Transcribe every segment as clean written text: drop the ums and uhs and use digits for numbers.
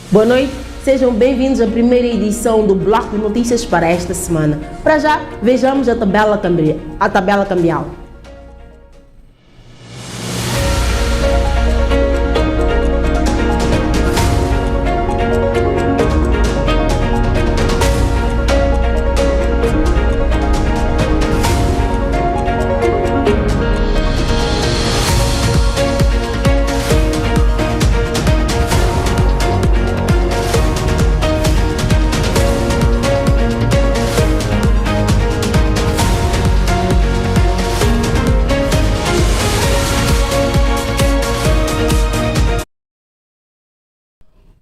Boa noite, sejam bem-vindos à primeira edição do Bloco de Notícias para esta semana. Para já, vejamos a tabela cambial.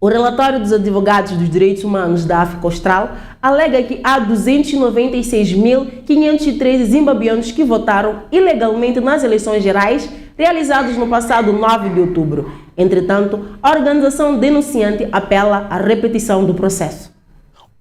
O relatório dos advogados dos direitos humanos da África Austral alega que há 296.513 zimbabueanos que votaram ilegalmente nas eleições gerais realizadas no passado 9 de outubro. Entretanto, a organização denunciante apela à repetição do processo.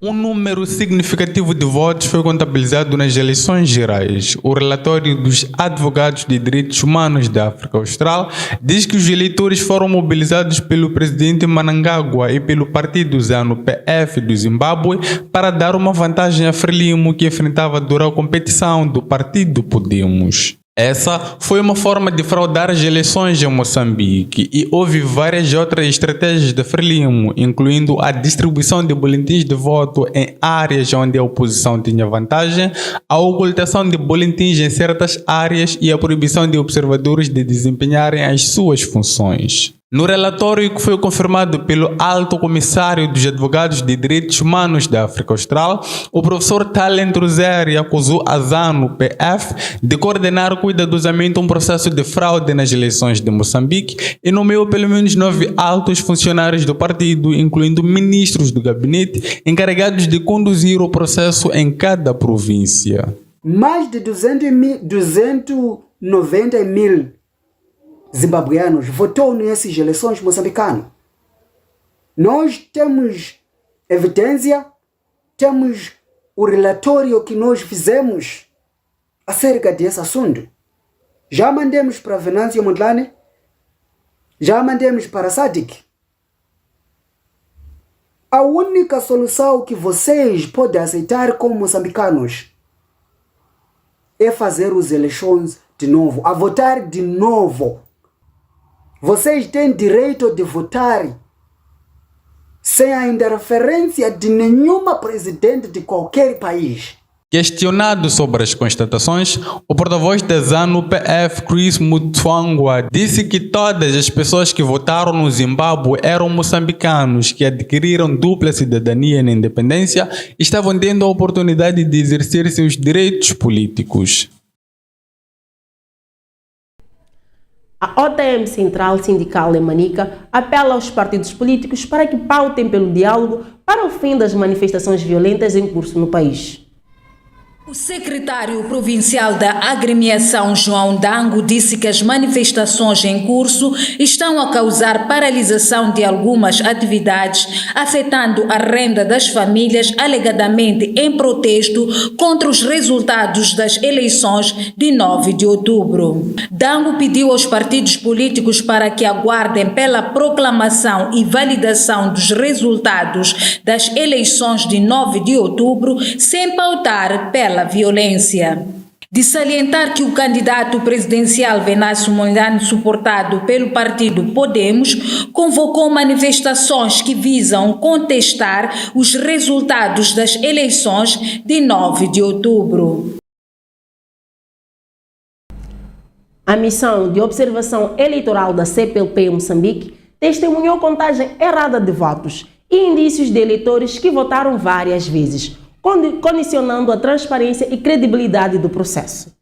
Um número significativo de votos foi contabilizado nas eleições gerais. O relatório dos advogados de direitos humanos da África Austral diz que os eleitores foram mobilizados pelo presidente Mnangagwa e pelo partido ZANU-PF do Zimbábue para dar uma vantagem a Frelimo, que enfrentava a dura competição do partido Podemos. Essa foi uma forma de fraudar as eleições em Moçambique e houve várias outras estratégias de Frelimo, incluindo a distribuição de boletins de voto em áreas onde a oposição tinha vantagem, a ocultação de boletins em certas áreas e a proibição de observadores de desempenharem as suas funções. No relatório que foi confirmado pelo Alto Comissário dos Advogados de Direitos Humanos da África Austral, o professor Talent Roseri acusou a ZANU-PF de coordenar cuidadosamente um processo de fraude nas eleições de Moçambique e nomeou pelo menos 9 altos funcionários do partido, incluindo ministros do gabinete, encarregados de conduzir o processo em cada província. Mais de 290 mil zimbabueanos votou nessas eleições moçambicanas. Nós temos evidência, temos o relatório que nós fizemos acerca desse assunto. Já mandamos para Venâncio Mondlane, já mandamos para SADC. A única solução que vocês podem aceitar como moçambicanos é fazer as eleições de novo, a votar de novo. Vocês têm direito de votar sem a interferência de nenhuma presidente de qualquer país. Questionado sobre as constatações, o porta-voz da ZANU-PF, Chris Mutsvangwa, disse que todas as pessoas que votaram no Zimbábue eram moçambicanos que adquiriram dupla cidadania na independência e estavam tendo a oportunidade de exercer seus direitos políticos. A OTM Central Sindical em Manica apela aos partidos políticos para que pautem pelo diálogo para o fim das manifestações violentas em curso no país. O secretário provincial da agremiação, João Dango, disse que as manifestações em curso estão a causar paralisação de algumas atividades, afetando a renda das famílias, alegadamente em protesto contra os resultados das eleições de 9 de outubro. Dango pediu aos partidos políticos para que aguardem pela proclamação e validação dos resultados das eleições de 9 de outubro, sem pautar pela violência. De salientar que o candidato presidencial Venâncio Mondlane, suportado pelo partido Podemos, convocou manifestações que visam contestar os resultados das eleições de 9 de outubro. A missão de observação eleitoral da CPLP em Moçambique testemunhou contagem errada de votos e indícios de eleitores que votaram várias vezes, condicionando a transparência e credibilidade do processo.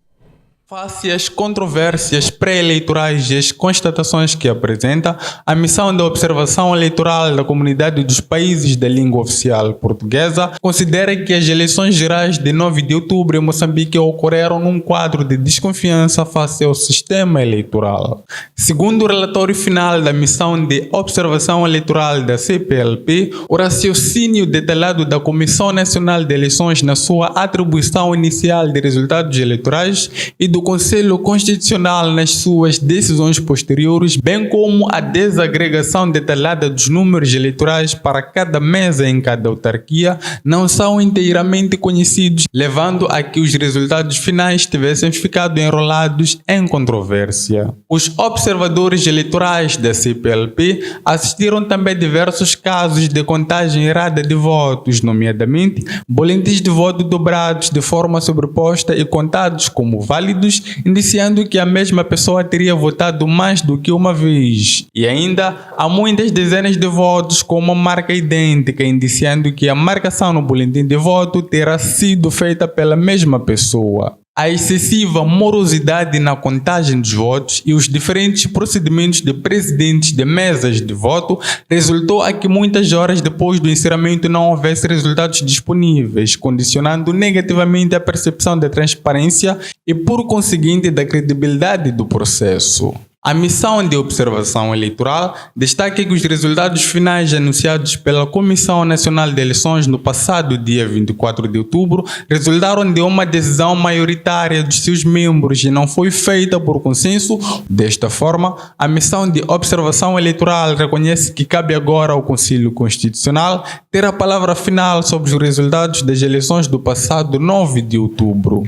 Face às controvérsias pré-eleitorais e as constatações que apresenta, a missão de observação eleitoral da Comunidade dos Países da Língua Oficial Portuguesa considera que as eleições gerais de 9 de outubro em Moçambique ocorreram num quadro de desconfiança face ao sistema eleitoral. Segundo o relatório final da missão de observação eleitoral da CPLP, o raciocínio detalhado da Comissão Nacional de Eleições na sua atribuição inicial de resultados eleitorais e do do Conselho Constitucional nas suas decisões posteriores, bem como a desagregação detalhada dos números eleitorais para cada mesa em cada autarquia, não são inteiramente conhecidos, levando a que os resultados finais tivessem ficado enrolados em controvérsia. Os observadores eleitorais da CPLP assistiram também a diversos casos de contagem errada de votos, nomeadamente boletins de voto dobrados de forma sobreposta e contados como válidos, indiciando que a mesma pessoa teria votado mais do que uma vez. E ainda há muitas dezenas de votos com uma marca idêntica, indiciando que a marcação no boletim de voto terá sido feita pela mesma pessoa. A excessiva morosidade na contagem dos votos e os diferentes procedimentos de presidentes de mesas de voto resultou a que muitas horas depois do encerramento não houvesse resultados disponíveis, condicionando negativamente a percepção da transparência e, por conseguinte, da credibilidade do processo. A missão de observação eleitoral destaca que os resultados finais anunciados pela Comissão Nacional de Eleições no passado dia 24 de outubro resultaram de uma decisão maioritária dos seus membros e não foi feita por consenso. Desta forma, a missão de observação eleitoral reconhece que cabe agora ao Conselho Constitucional ter a palavra final sobre os resultados das eleições do passado 9 de outubro.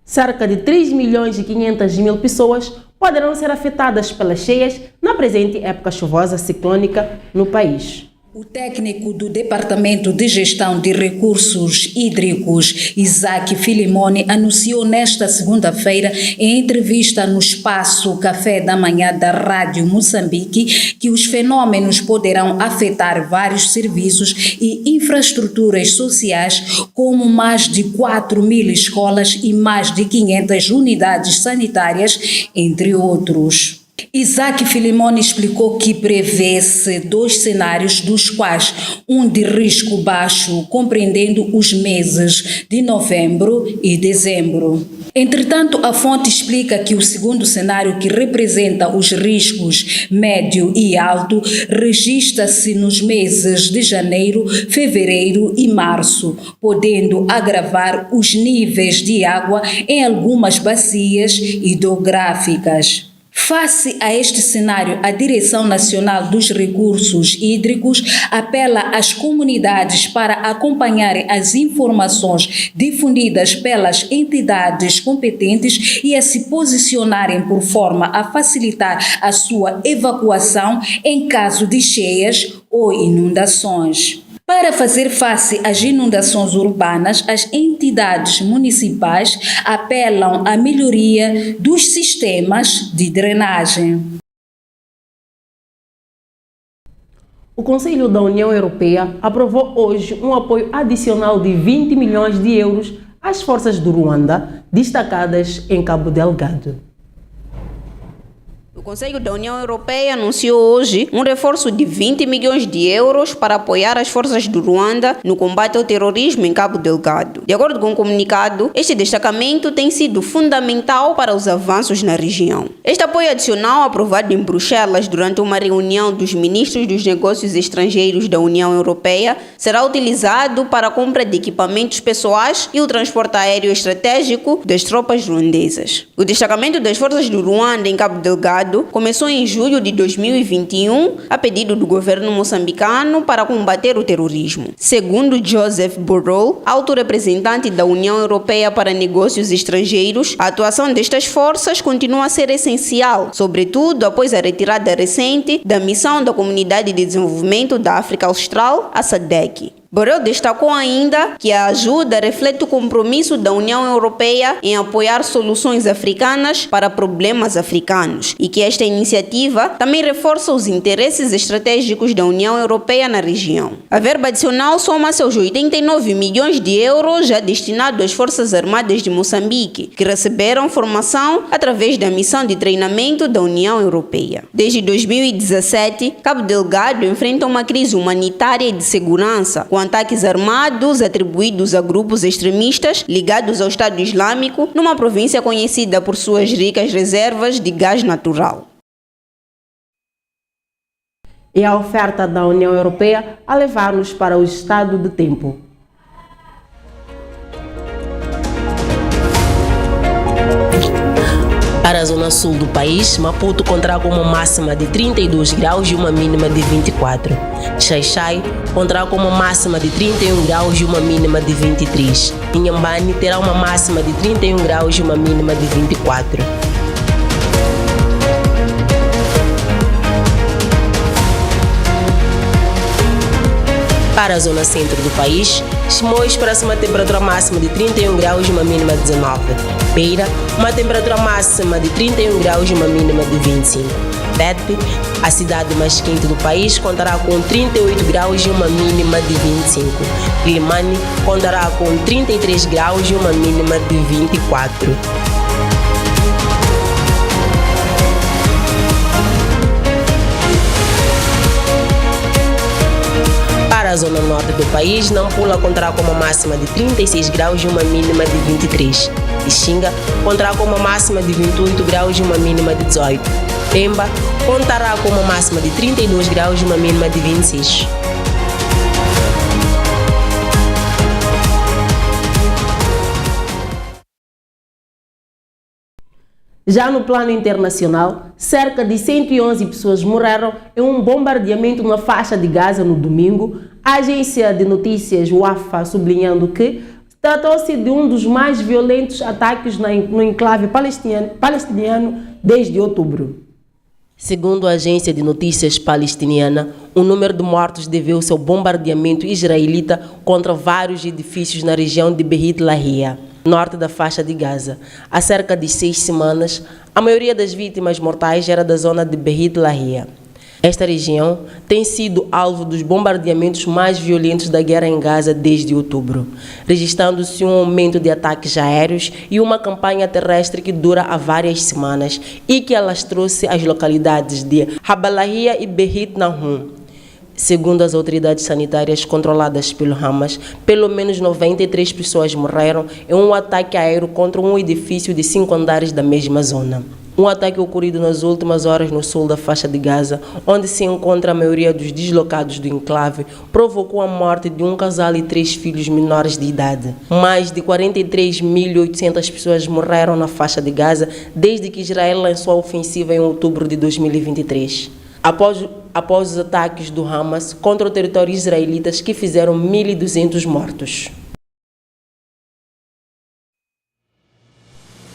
Cerca de 3.500.000 pessoas poderão ser afetadas pelas cheias na presente época chuvosa ciclônica no país. O técnico do Departamento de Gestão de Recursos Hídricos, Isaac Filimoni, anunciou nesta segunda-feira, em entrevista no espaço Café da Manhã da Rádio Moçambique, que os fenômenos poderão afetar vários serviços e infraestruturas sociais, como mais de 4.000 escolas e mais de 500 unidades sanitárias, entre outros. Isaac Filimoni explicou que prevê-se 2 cenários, dos quais um de risco baixo, compreendendo os meses de novembro e dezembro. Entretanto, a fonte explica que o segundo cenário, que representa os riscos médio e alto, registra-se nos meses de janeiro, fevereiro e março, podendo agravar os níveis de água em algumas bacias hidrográficas. Face a este cenário, a Direção Nacional dos Recursos Hídricos apela às comunidades para acompanharem as informações difundidas pelas entidades competentes e a se posicionarem por forma a facilitar a sua evacuação em caso de cheias ou inundações. Para fazer face às inundações urbanas, as entidades municipais apelam à melhoria dos sistemas de drenagem. O Conselho da União Europeia aprovou hoje um apoio adicional de 20 milhões de euros às forças do Ruanda destacadas em Cabo Delgado. O Conselho da União Europeia anunciou hoje um reforço de 20 milhões de euros para apoiar as forças do Ruanda no combate ao terrorismo em Cabo Delgado. De acordo com o comunicado, este destacamento tem sido fundamental para os avanços na região. Este apoio adicional, aprovado em Bruxelas durante uma reunião dos ministros dos negócios estrangeiros da União Europeia, será utilizado para a compra de equipamentos pessoais e o transporte aéreo estratégico das tropas ruandesas. O destacamento das forças do Ruanda em Cabo Delgado começou em julho de 2021 a pedido do governo moçambicano para combater o terrorismo. Segundo Joseph Borrell, alto representante da União Europeia para Negócios Estrangeiros, a atuação destas forças continua a ser essencial, sobretudo após a retirada recente da missão da Comunidade de Desenvolvimento da África Austral, a SADC. Borrell destacou ainda que a ajuda reflete o compromisso da União Europeia em apoiar soluções africanas para problemas africanos e que esta iniciativa também reforça os interesses estratégicos da União Europeia na região. A verba adicional soma-se aos 89 milhões de euros já destinados às Forças Armadas de Moçambique, que receberam formação através da missão de treinamento da União Europeia. Desde 2017, Cabo Delgado enfrenta uma crise humanitária e de segurança, com ataques armados atribuídos a grupos extremistas ligados ao Estado Islâmico, numa província conhecida por suas ricas reservas de gás natural. E a oferta da União Europeia a levar-nos para o estado do tempo. Para a zona sul do país, Maputo contará com uma máxima de 32 graus e uma mínima de 24. Xai-Xai contará com uma máxima de 31 graus e uma mínima de 23. Inhambane terá uma máxima de 31 graus e uma mínima de 24. Para a zona centro do país, Chimoio espera-se uma temperatura máxima de 31 graus e uma mínima de 19. Beira, uma temperatura máxima de 31 graus e uma mínima de 25. Tete, a cidade mais quente do país, contará com 38 graus e uma mínima de 25. Quilimane contará com 33 graus e uma mínima de 24. Para a zona norte do país, Nampula contará com uma máxima de 36 graus e uma mínima de 23. Ixinga contará com uma máxima de 28 graus e uma mínima de 18. Pemba contará com uma máxima de 32 graus e uma mínima de 26. Já no plano internacional, cerca de 111 pessoas morreram em um bombardeamento na faixa de Gaza no domingo, a agência de notícias Wafa sublinhando que tratou-se de um dos mais violentos ataques no enclave palestiniano desde outubro. Segundo a agência de notícias palestiniana, o número de mortos deveu-se ao bombardeamento israelita contra vários edifícios na região de Beit Lahia, norte da faixa de Gaza. Há cerca de 6 semanas, a maioria das vítimas mortais era da zona de Beit Lahia. Esta região tem sido alvo dos bombardeamentos mais violentos da guerra em Gaza desde outubro, registrando-se um aumento de ataques aéreos e uma campanha terrestre que dura há várias semanas e que alastrou-se às localidades de Habalahia e Beit Nahum. Segundo as autoridades sanitárias controladas pelo Hamas, pelo menos 93 pessoas morreram em um ataque aéreo contra um edifício de 5 andares da mesma zona. Um ataque ocorrido nas últimas horas no sul da faixa de Gaza, onde se encontra a maioria dos deslocados do enclave, provocou a morte de um casal e 3 filhos menores de idade. Mais de 43.800 pessoas morreram na faixa de Gaza desde que Israel lançou a ofensiva em outubro de 2023. Após os ataques do Hamas contra o território israelita, que fizeram 1.200 mortos.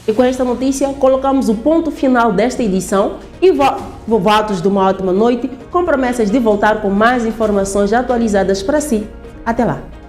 E com esta notícia, colocamos o ponto final desta edição e votos de uma ótima noite, com promessas de voltar com mais informações atualizadas para si. Até lá!